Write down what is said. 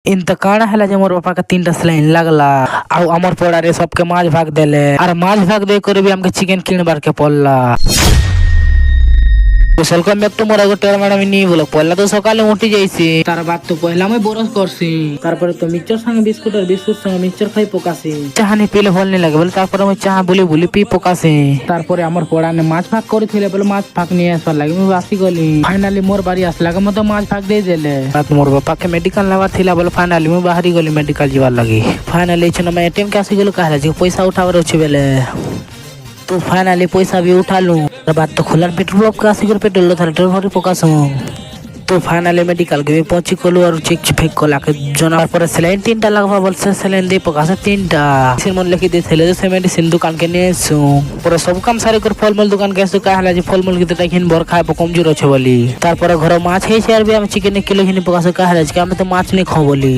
इंत काना है जे मोर बापा के 3टा स्लाइन लगला आउ अमर पड़ा रे सबके माछ भाग देले और माछ भाग दे करे भी हमके चिकन किनबार के पड़ला वेलकम बैक टू मोर गोटे मैडम नी बोलो पहला तो सकाले उठी जाइसी तार बाद तो पहला मैं बोरस करसी तारपर तो मिक्सचर संग बिस्कुट और बिस्कुट संग मिक्सचर खाई पकासी चाह नहीं पीले भल नहीं लगे बोले तारपर मैं चाह बुली बुली पी पकासी तारपर हमर पड़ा ने माछ भाग करिथिले बोले माछ भाग नहीं आसवा लागे मैं बासी गली फाइनली मोर बारी आसला के मतो माछ भाग दे देले बात मोर बापा के मेडिकल लेवा थिला बोले फाइनली मैं बाहरी गली मेडिकल जीवा लगी फाइनली छन मैं एटीएम के आसी गेलो कहला जे पैसा उठावर अछि बेले तो फाइनली पैसा भी उठा लूं बात तो खुला पेट्रोल पंप का 80 पेट्रोल था ट्रेन भरी पकास तो फाइनली मेडिकल के भी पहुंची कोलू और चेक फेक को लाके जोना पर सलाइन 3टा लगवा बोल से सलाइन दे पकास 3टा सिर मन लिखि दे थले से मेडिसिन दुकान के नेसु पर सब काम सारे कर फलमूल दुकान के से कहला जे फलमूल के त खिन बर खाए कमजोर छ बोली तार पर घर माछ है शेयर भी हम चिकन 1 किलो खिन पकास कहला जे हम तो माछ नहीं खाओ बोली।